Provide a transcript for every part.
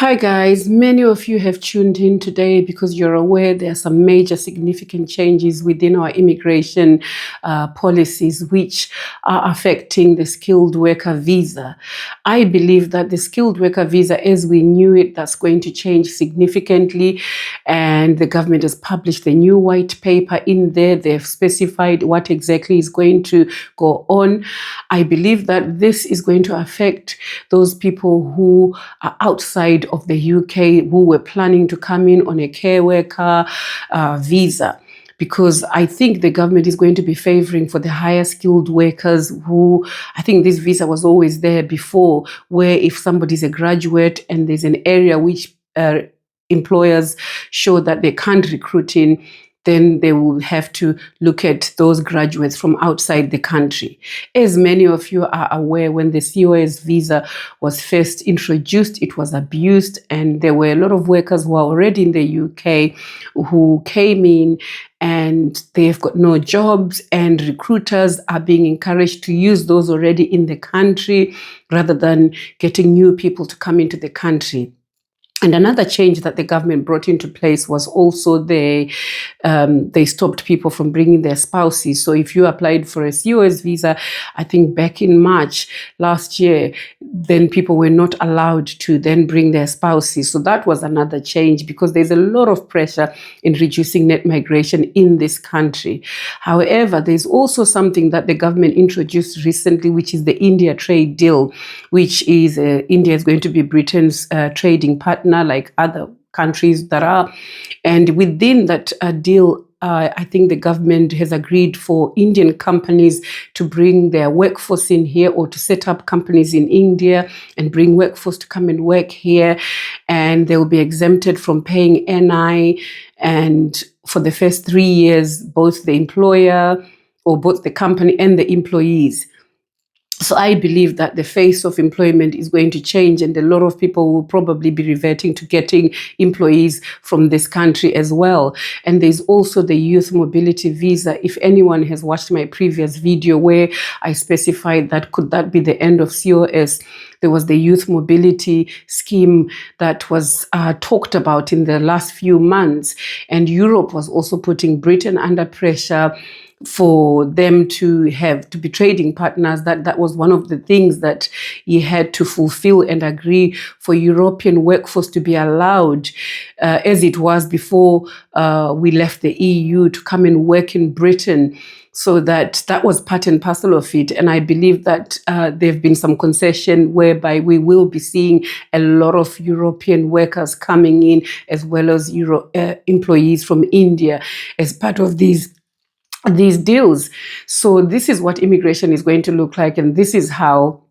Hi guys, many of you have tuned in today because you're aware there are some major significant changes within our immigration policies which are affecting the skilled worker visa. I believe that the skilled worker visa, as we knew it, that's going to change significantly, and the government has published the new white paper. In there they've specified what exactly is going to go on. I believe that this is going to affect those people who are outside of the UK who were planning to come in on a care worker visa, because I think the government is going to be favoring for the higher skilled workers who, I think this visa was always there before, where if somebody's a graduate and there's an area which employers show that they can't recruit in, then they will have to look at those graduates from outside the country. As many of you are aware, when the COS visa was first introduced, it was abused, and there were a lot of workers who are already in the UK who came in and they've got no jobs, and recruiters are being encouraged to use those already in the country rather than getting new people to come into the country. And another change that the government brought into place was also they stopped people from bringing their spouses. So if you applied for a COS visa, I think back in March last year, then people were not allowed to then bring their spouses. So that was another change, because there's a lot of pressure in reducing net migration in this country. However, there's also something that the government introduced recently, which is the India trade deal, which is India is going to be Britain's trading partner, like other countries that are. And within that deal, I think the government has agreed for Indian companies to bring their workforce in here, or to set up companies in India and bring workforce to come and work here. And they will be exempted from paying NI. And for the first 3 years, both the employer, or both the company and the employees. So I believe that the face of employment is going to change, and a lot of people will probably be reverting to getting employees from this country as well. And there's also the youth mobility visa. If anyone has watched my previous video where I specified that could that be the end of COS, there was the youth mobility scheme that was talked about in the last few months. And Europe was also putting Britain under pressure for them to be trading partners. That was one of the things that he had to fulfill and agree for European workforce to be allowed, as it was before we left the EU, to come and work in Britain. So that was part and parcel of it. And I believe that there have been some concession whereby we will be seeing a lot of European workers coming in, as well as employees from India, as part of these deals. So this is what immigration is going to look like, and this is how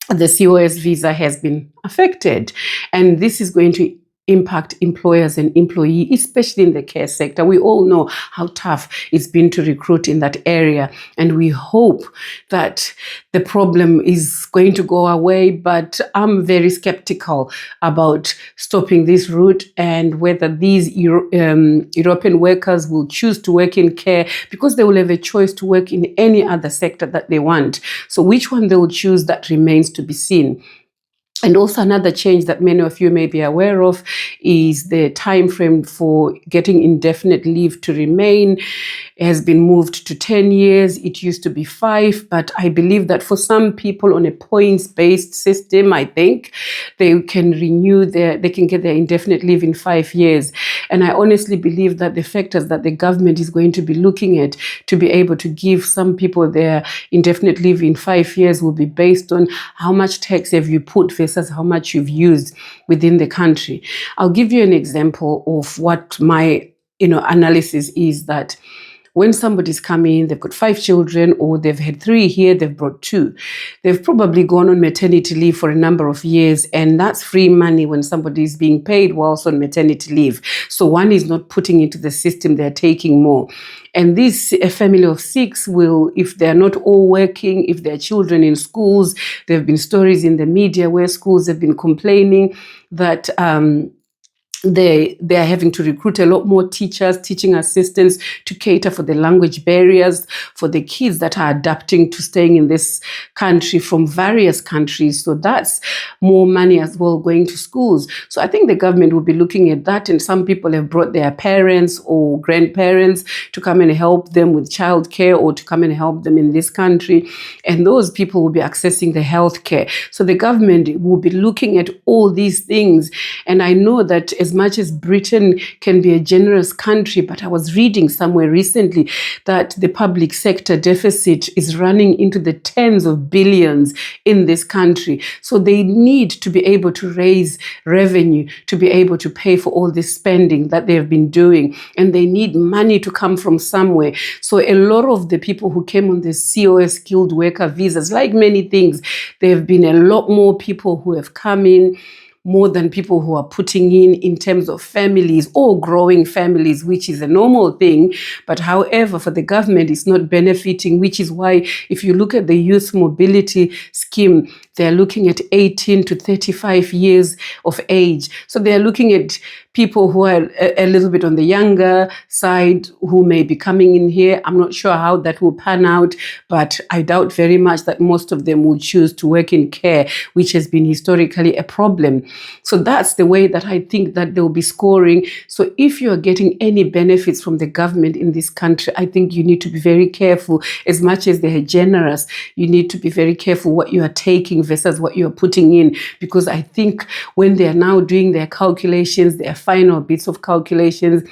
the COS visa has been affected. And this is going to impact employers and employees, especially in the care sector. We all know how tough it's been to recruit in that area, and we hope that the problem is going to go away. But I'm very skeptical about stopping this route, and whether these European workers will choose to work in care, because they will have a choice to work in any other sector that they want. So which one they will choose, that remains to be seen. And also another change that many of you may be aware of is the time frame for getting indefinite leave to remain has been moved to 10 years. It used to be 5, but I believe that for some people on a points-based system, I think they can they can get their indefinite leave in 5 years. And I honestly believe that the factors that the government is going to be looking at to be able to give some people their indefinite leave in 5 years will be based on how much tax have you put versus how much you've used within the country. I'll give you an example of what my analysis is. That when somebody's coming in, they've got 5 children, or they've had 3 here, they've brought 2. They've probably gone on maternity leave for a number of years, and that's free money when somebody is being paid whilst on maternity leave. So one is not putting into the system, they're taking more. And this a family of 6 will, if they're not all working, if their children in schools, there have been stories in the media where schools have been complaining that they are having to recruit a lot more teachers, teaching assistants to cater for the language barriers for the kids that are adapting to staying in this country from various countries. So that's more money as well going to schools. So I think the government will be looking at that, and some people have brought their parents or grandparents to come and help them with childcare or to come and help them in this country, and those people will be accessing the healthcare. So the government will be looking at all these things, and I know that as much as Britain can be a generous country, but I was reading somewhere recently that the public sector deficit is running into the tens of billions in this country. So they need to be able to raise revenue to be able to pay for all this spending that they have been doing, and they need money to come from somewhere. So a lot of the people who came on the COS skilled worker visas, like many things, there have been a lot more people who have come in, more than people who are putting in terms of families or growing families, which is a normal thing. But however, for the government, it's not benefiting, which is why if you look at the youth mobility scheme, they're looking at 18 to 35 years of age. So they're looking at people who are a little bit on the younger side who may be coming in here. I'm not sure how that will pan out, but I doubt very much that most of them will choose to work in care, which has been historically a problem. So that's the way that I think that they'll be scoring. So if you're getting any benefits from the government in this country, I think you need to be very careful. As much as they're generous, you need to be very careful what you are taking versus what you're putting in, because I think when they're now doing their calculations, their final bits of calculations,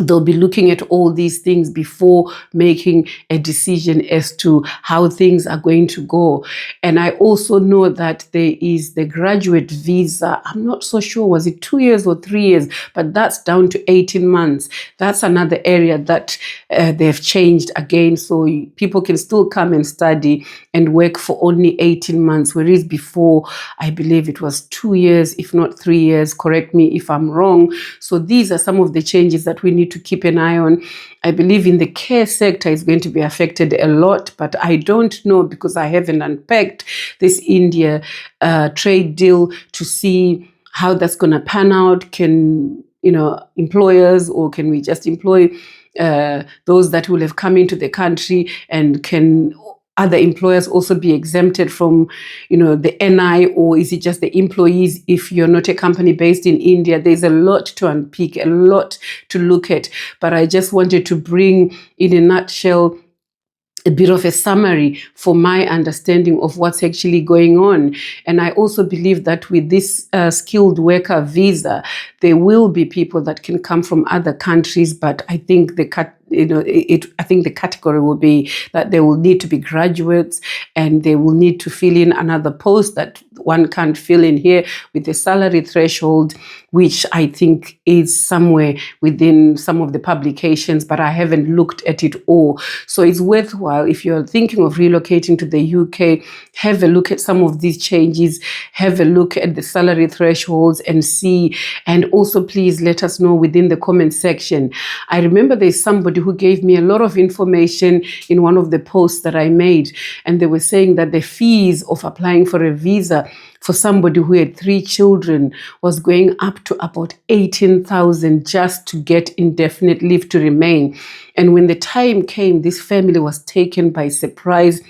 they'll be looking at all these things before making a decision as to how things are going to go. And I also know that there is the graduate visa. I'm not so sure, was it 2 years or 3 years? But that's down to 18 months. That's another area that they've changed again. So people can still come and study and work for only 18 months, whereas before, I believe it was 2 years, if not 3 years. Correct me if I'm wrong. So these are some of the changes that we need to keep an eye on. I believe in the care sector is going to be affected a lot, but I don't know because I haven't unpacked this India trade deal to see how that's going to pan out. Can, employers, or can we just employ those that will have come into the country, and can other employers also be exempted from, the NI, or is it just the employees if you're not a company based in India? There's a lot to unpick, a lot to look at, but I just wanted to bring in a nutshell a bit of a summary for my understanding of what's actually going on. And I also believe that with this skilled worker visa, there will be people that can come from other countries, but I think I think the category will be that there will need to be graduates, and they will need to fill in another post that one can't fill in here with the salary threshold, which I think is somewhere within some of the publications, but I haven't looked at it all. So it's worthwhile, if you're thinking of relocating to the UK, have a look at some of these changes, have a look at the salary thresholds and see, and also please let us know within the comment section. I remember there's somebody who gave me a lot of information in one of the posts that I made, and they were saying that the fees of applying for a visa for somebody who had 3 children was going up to about 18,000 just to get indefinite leave to remain. And when the time came, this family was taken by surprise,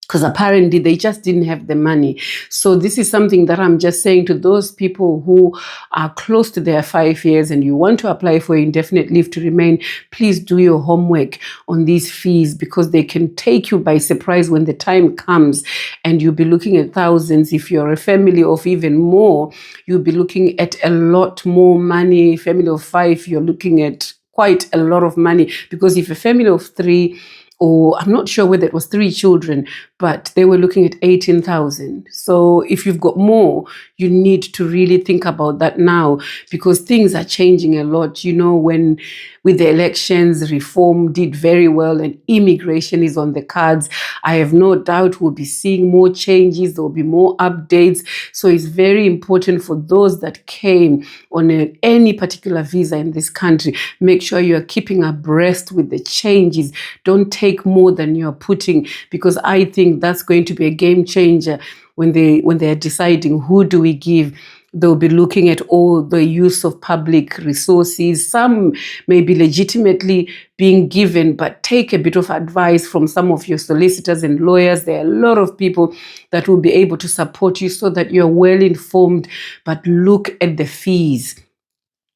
because apparently they just didn't have the money. So this is something that I'm just saying to those people who are close to their 5 years and you want to apply for indefinite leave to remain, please do your homework on these fees, because they can take you by surprise when the time comes, and you'll be looking at thousands. If you're a family of even more, you'll be looking at a lot more money. Family of 5, you're looking at quite a lot of money, because if a family of 3, or I'm not sure whether it was 3 children, but they were looking at 18,000. So if you've got more, you need to really think about that now, because things are changing a lot. When with the elections, reform did very well and immigration is on the cards, I have no doubt we'll be seeing more changes. There'll be more updates. So it's very important for those that came on any particular visa in this country, make sure you're keeping abreast with the changes. Don't take more than you're putting, because I think that's going to be a game changer when they are deciding who do we give They'll be looking at all the use of public resources. Some may be legitimately being given, but take a bit of advice from some of your solicitors and lawyers. There are a lot of people that will be able to support you so that you're well informed, but look at the fees,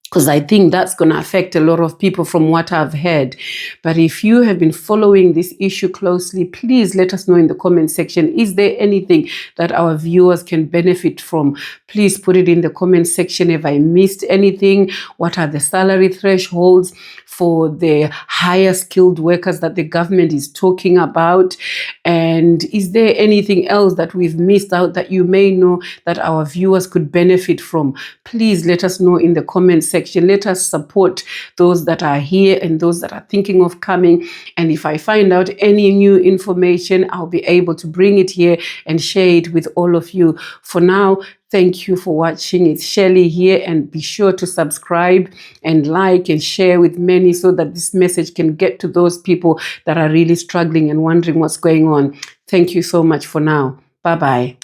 because I think that's going to affect a lot of people from what I've heard. But if you have been following this issue closely, please let us know in the comment section. Is there anything that our viewers can benefit from? Please put it in the comment section. Have I missed anything? What are the salary thresholds for the higher skilled workers that the government is talking about? And is there anything else that we've missed out that you may know that our viewers could benefit from? Please let us know in the comment section. Let us support those that are here and those that are thinking of coming. And if I find out any new information, I'll be able to bring it here and share it with all of you. For now, thank you for watching. It's Shirley here, and be sure to subscribe and like and share with many so that this message can get to those people that are really struggling and wondering what's going on. Thank you so much for now. Bye-bye.